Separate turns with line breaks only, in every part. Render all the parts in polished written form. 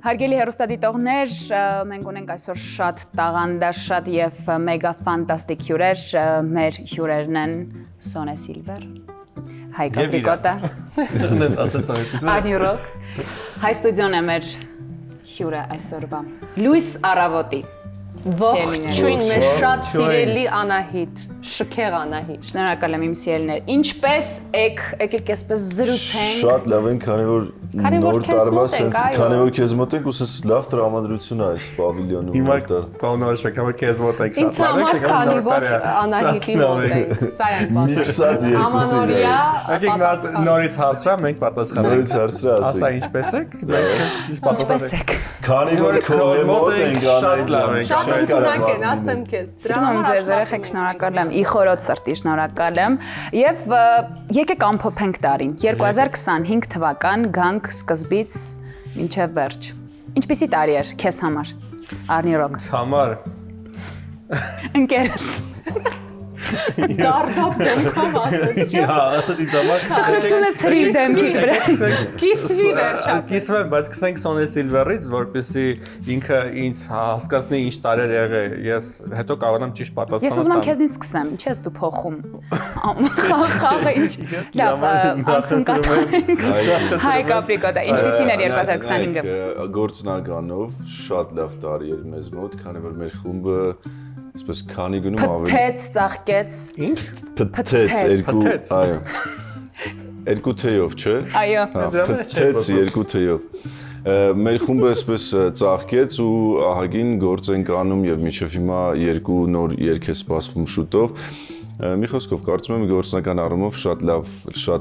Հարգելի հեռուստադիտողներ, մենք ունենք այսօր շատ տաղանդաշատ եւ մեգա ֆանտաստիկ հյուրեր, մեր հյուրերն են Սոնե Սիլվեր, Հայկ Ապրիկոտը, Արնի Ռոք, հայ ստուդիոն է մեր հյուրը այսօրվա, Լուիս Առավոտի,
Ողջույն մեր շատ սիրելի Անահիտ, շքեղ Անահիտ։
Շնորհակալ եմ իմ սիրելիներ։ Ինչպես եկեք այսպես զրուցենք։
Շատ լավ են, քանի որ նոր տարվա sense, քանի որ քեզ մոտ ենք ու sense լավ տրամադրություն է այս պավիլյոնում։
Հիմա կանոնավոր շփեք, որ քեզ մոտ ենք
շատ լավ է, քանի որ Անահիտի մոտ ենք, սա է
պատասխանը։
Ամանորիա։
Եկեք նորից հարցրա, մենք պատասխանենք։
Նորից հարցրա ասեք։
Ասա ինչպես եք։
Ինչպես եք։
Քանի որ քո մոտ ենք Անահիտ։
Շատ ընդունակ են, ասեմ քեզ։
Սիրում եմ ձեզ երեխեք, շնորհակալ եմ, իխորոց սրտի շնորհակալ եմ եւ եկեք ամփոփենք տարին 2025 թվական գանք սկզբից մինչեւ վերջ։ Ինչպիսի տարի էր քեզ համար, Արնի Ռոք։
Համար
Ընկերս։
Դարդոտ դեմքով ասեց, չէ՞։
Տխրությունը ցրիր դեմքիդ վրա։
Կիսվի վերջապես։
Կիսվում եմ, բայց գցենք Սոնե Սիլվերից, որպեսզի ինքը ինձ հասկացնի ինչ տարեր եղել, ես հետո կարողանամ ճիշտ պատասխանել։
Ես ուզում եմ քեզնից սկսեմ, ինչ ես դու փոխում։ Խաղը ինչ։ Լավ, անցում կատարենք։ Հայկ Ապրիկոտը, ինչպիսին էր 2025-ը։
Գործնականով շատ լավ տարի էր մեզ մոտ, քանի որ մեր խումբը այսպես քանի գնում ավելի
Փթեց, ծաղկեց։
Ինչ։
Փթեց երկու, այո։ Երկու թեյով, չէ։
Այո։
Փթեց երկու թեյով։ Մեր խումբը այսպես ծաղկեց ու ահագին գործ ենք անում եւ մինչեւ հիմա երկու նոր երգ է սպասվում շուտով։ Մի խոսքով կարծում եմ գործնական առումով շատ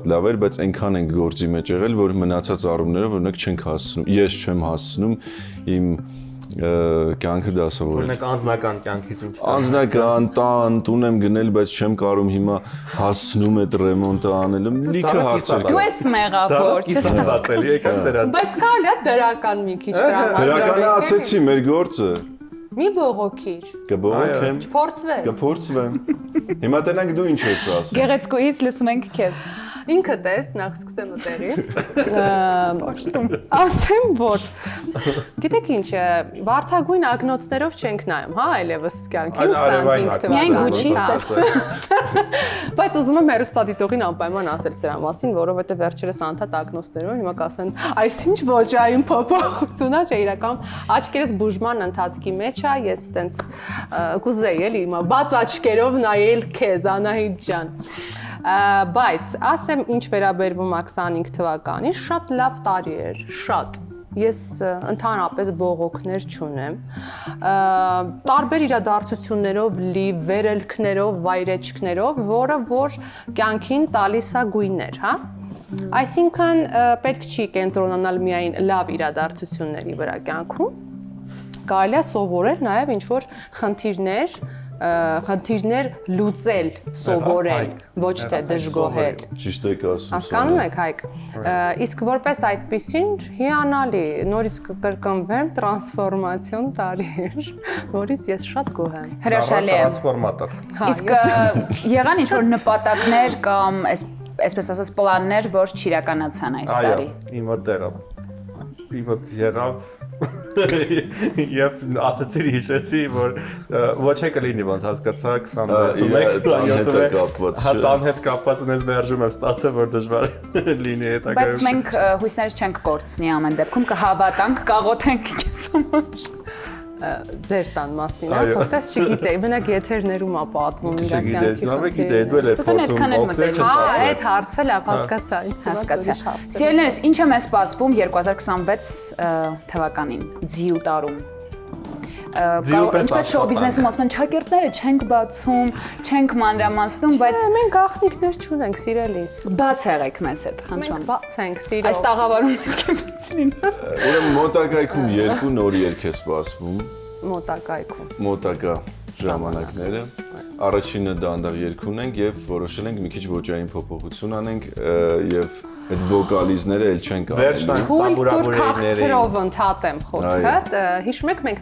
լավ էր, բայց այնքան ենք գործի մեջ եղել, որ մնացած առումները օրինակ չենք հասցնում։ Ես չեմ հասցնում իմ կյանքը դասավորել։
Օրինակ անձնական կյանքից ինչ։
Անձնական տուն եմ գնել, բայց չեմ կարող հիմա հասցնում այդ ռեմոնտը անելը։ Լիքը հարցեր
Դու ես մեղավոր, չես
հասցնել, եկան դրան։
Բայց կարելի է դրական մի քիչ տրամադրել։
Դրականը ասեցի, մեր գործը։
Մի բողոքիչ։
Կբողոքեմ։
Չփորձվես։
Կփորձվեմ։ Հիմա տենանք դու ինչ ես ասում։
Գեղեցկուից լսում ենք քեզ։
Ինքը տես, նախ սկսեմ այդտեղից։ Ասեմ, որ գիտեք ինչ, վարդագույն ակնոցներով չենք նայում, հա, այլևս կյանքի 25
Միայն Գուչի
Բայց ուզում եմ հեռուստադիտողին անպայման ասել սրա մասին, որովհետև վերջերս անդադ ակնոցներով հիմա կասեն, այսինչ ոչային փոփոխություն է, չէ, իրական աչքերս բուժման ընթացքի մեջ է, ես տենց կուզեի էլի հիմա բաց աչքերով նայել քեզ, Անահիտ ջան։ Բայց ասեմ ինչ վերաբերվում 25 թվականին, շատ լավ տարի էր, շատ։ Ես ընդհանրապես բողոքներ չունեմ։ Տարբեր իրադարձություններով լի, վերելքներով, վայրեջքներով, որ կյանքին տալիս է գույներ, հա։ Այսինքն պետք չի կենտրոնանալ միայն լավ իրադարձությունների վրա կյանքում։ Կարելի է սովորել նաև ինչ-որ խնդիրներ լուծել, սովորել, ոչ թե դժգոհել։
Ճիշտ եք ասում։
Հասկանում եք, Հայկ։ Իսկ որպես այդպեսին հիանալի, նորից կկրկնվեմ, տրանսֆորմացիոն տարի էր, որից ես շատ գոհ եմ։
Հրաշալի է։
Տրանսֆորմատոր։
Իսկ եղան ինչ-որ նպատակներ կամ այսպես ասած պլաններ, որ չիրականացան այս տարի։
Այո, իմ մոտ եղավ Եվ ասացի հիշեցի, որ ոչ է կլինի ոնց հասկացա 26-27 հատան հետ կապված ունես մերժում եմ ստացել, որ դժվար լինի հետագայում։
Բայց մենք հույսներս չենք կորցնի ամեն դեպքում կհավատանք, կաղոթենք քեզ համար։
Ձեր տան մասին, որտես չգիտեի, մենակ եթերներում է պատմում իրական կյանքի
խնդիրները։ Դու էլ փորձում օգնել չես։
Հա, այդ հարցը լավ հասկացա, ինձ
հասկացա։ Սիրելիներս, ինչ է մեզ սպասվում 2026 թվականին, ձիու տարում։ Ինչպես շոու բիզնեսում ասում են, չակերտները չենք բացում, չենք մանրամասնում, բայց
մենք գաղտնիքներ չունենք, սիրելիս։
Բաց եղեք մեզ հետ, խնդրում։
Մենք բաց ենք, սիրո։
Այս տաղավարում պետք է բաց լինի։
Ուրեմն մոտակայքում երկու նոր երգ է սպասվում։
Մոտակա
ժամանակները։ Առաջինը դանդաղ երգ ունենք եւ որոշել ենք մի քիչ ոճային փոփոխություն անենք եւ այդ վոկալիզները էլ չենք
անում։
Թույլ քաղցրով ընդհատեմ խոսքդ։ Հիշում եք մենք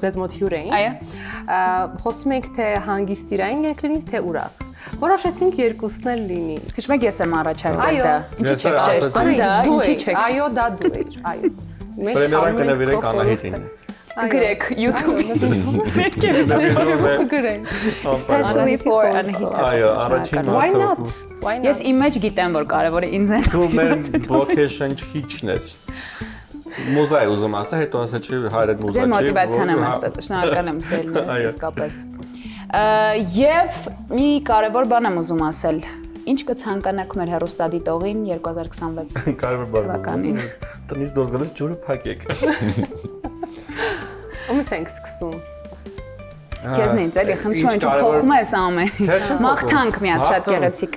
ձեզ մոտ հյուր էինք։
Այո։
Խոսում ենք թե հանգիստիրային երգ լինի, թե ուրախ։ Որոշեցինք երկուսն էլ լինի։
Հիշում եք ես եմ առաջարկել դա։ Ինչի՞ չեք
ճշտում դա,
ինչի՞ չեք։
Այո, դա դու ես, այո։
Պրեմիերան կնվիրենք Անահիտին։
Գրեք YouTube-ում։ Պետք է
գրենք։
especially for Anahita։
Այո, առաջին
Why
մարդը։
not? Why not?
Ես image գիտեմ, որ կարևոր է ինձ են։
Դու մեր vocation քիչն ես։ Մուզայ ուզում ասա, հետո ասա չի հայրդ մուզա չի։
Ձեր մոտիվացիան եմ ասպետ, շնորհակալ եմ սիրելիներս իսկապես։ Եվ մի կարևոր բան եմ ուզում ասել։ Ինչ կցանկանաք մեր հեռուստադիտողին 2026
Կարևոր
թվականին։
բան։ Տնից դուրս գալիս ջուրը փակեք։
Ումից ենք սկսում։
Քեզնից էլի խնդրում եմ, ինչ փոխում ես ամեն։ Մաղթանք միած շատ գեղեցիկ։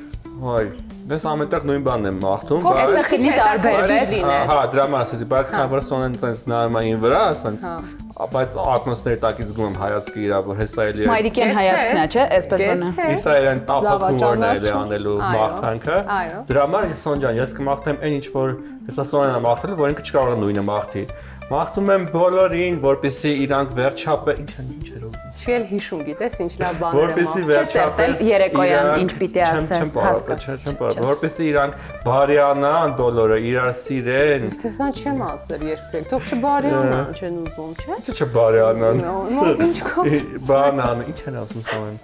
Ոայ, ես ամենտեղ նույն բանն եմ մաղթում,
Այստեղ քիչ տարբերվես։
հա, դրա մասը, բայց քան որ սոնեն տենց նայմային վրա, ասենց, բայց ակնոցների տակից զգում եմ հայացքը իրա, որ հեսա էլի է։
Մայրիկեն հայացքն է, չէ՞, այսպես բանը։
Իսա իրեն տապակումորն է էլի անելու մաղթանքը։
Այո։
Դրա համար Սոն ջան, ես կմաղթեմ այն ինչ որ հեսա Սոնեն է մաղթել, որ ինքը չկարող է նույնը մաղթի։ Մաղթում եմ բոլորին, որպեսզի իրանք վերջապես ինչ էր ուզում։
Չի էլ հիշում, գիտես, ինչ լավ բաներ եմ
Որպեսզի
աղ։
վերջապես
երեկոյան ինչ պիտի ասես,
հասկաց։ Որպեսզի իրանք բարյանան բոլորը, իրար սիրեն։
Ես բան չեմ ասել երբեք, թող չբարյանան, չեն ուզում, չէ՞։
Չէ բարյանան։
Նո, ինչ կա։
Բանան, ինչ են ասում Սոնեն։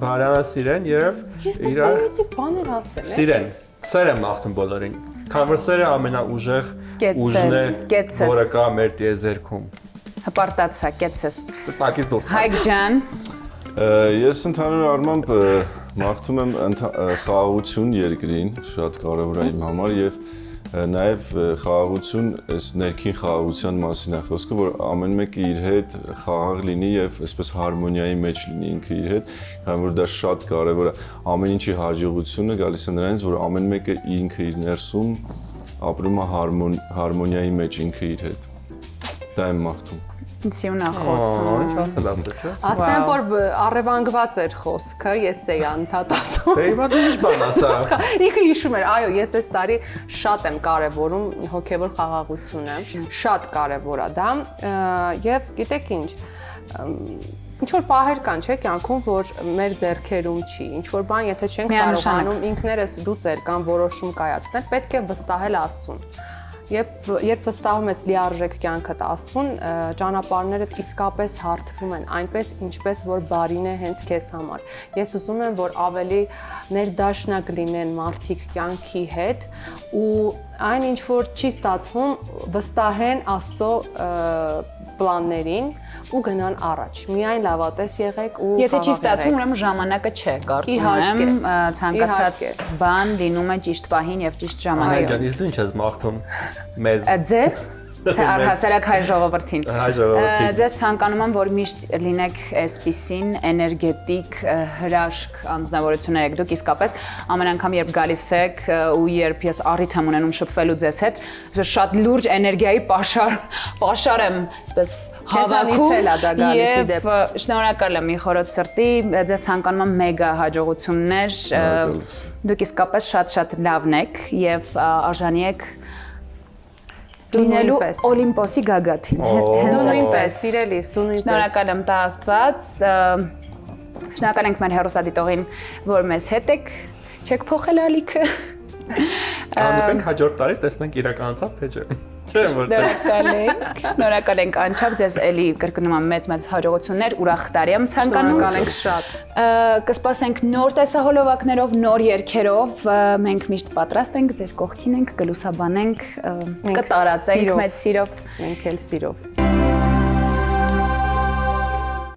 Բարյանա սիրեն եւ
Ես դες
իրար
բանիցի բաներ ասել եմ։
սիրեն։ Սեր եմ մաղթում բոլորին։ Քան որ սերը ամենաուժեղ ուժն է,
կեցես։
որը կա մեր տիեզերքում։
Հպարտացա, կեցես։
Տակից դուրս։
Հայկ ջան,
Ես ընդհանուր առմամբ մաղթում եմ խաղաղություն երկրին, շատ կարևոր է իմ համար եւ նաև խաղաղություն, այս ներքին խաղաղության մասին է խոսքը, որ ամեն մեկը իր հետ խաղաղ լինի եւ այսպես հարմոնիայի մեջ լինի ինքը իր հետ, քանի որ դա շատ կարևոր է։ Ամեն ինչի հաջողությունը գալիս է նրանից, որ ամեն մեկը ինքը իր ներսում ապրում է հարմոնիայի մեջ ինքը իր հետ։ Դա եմ մաղթում։
ինձ յունա խոսում։
Ինչ ասել ասել, չէ՞։
Ասեմ, որ առևանգված էր խոսքը, ես էի անդադ ասում։
Դե հիմա դու ինչ բան ասա։
Ինքը հիշում էր, այո, ես այս տարի շատ եմ կարևորում հոգևոր խաղաղությունը, շատ կարևոր է դա, եւ գիտեք ինչ, ինչ որ պահեր կան, չէ՞, կյանքում, որ մեր ձեռքերում չի, ինչ որ բան, եթե չենք կարողանում ինքներս լուծել կամ որոշում կայացնել, պետք է վստահել Աստծուն։ Երբ վստահում ես լիարժեք կյանքդ Աստծուն, ճանապարհներդ իսկապես հարթվում են, այնպես ինչպես որ բարին է հենց քեզ համար։ Ես ուզում եմ, որ ավելի ներդաշնակ լինեն մարդիկ կյանքի հետ ու այն ինչ որ չի ստացվում, վստահեն Աստծո պլաններին ու գնան առաջ։ Միայն լավատես եղեք ու
Եթե չի ստացվում, ուրեմն ժամանակը չէ, կարծում եմ, ցանկացած բան լինում է ճիշտ պահին եւ ճիշտ ժամանակին։
Ջան, իսկ դու ինչ ես մաղթում մեզ։
Ձեզ թե առհասարակ հայ ժողովրդին։
Հայ ժողովրդին։
Ձեզ ցանկանում եմ, որ միշտ լինեք այսպիսին էներգետիկ հրաշք անձնավորություններ եք դուք իսկապես ամեն անգամ երբ գալիս եք ու երբ ես առիթ եմ ունենում շփվելու ձեզ հետ, այսպես շատ լուրջ էներգիայի պաշար եմ այսպես հավաքում եւ շնորհակալ եմ մի խորոց սրտի, ձեզ ցանկանում եմ մեգա հաջողություններ, դուք իսկապես շատ լավն եք եւ արժանի եք լինելու Օլիմպոսի գագաթին։
Դու նույնպես, սիրելիս, դու նույնպես։
Շնորհակալ եմ տա Աստված։ Շնորհակալ ենք մեր հեռուստադիտողին, որ մեզ հետ եք, չեք փոխել ալիքը։
Հանդիպենք հաջորդ տարի, տեսնենք իրականացավ թե չէ։
Շնորհակալ ենք անչափ ձեզ էլի կրկնում եմ մեծ հաջողություններ, ուրախ տարի եմ ցանկանում։
Շնորհակալ ենք շատ։
Կսպասենք նոր տեսահոլովակներով, նոր երգերով, մենք միշտ պատրաստ ենք, ձեր կողքին ենք, կլուսաբանենք, կտարածենք մեծ սիրով։
Մենք էլ սիրով։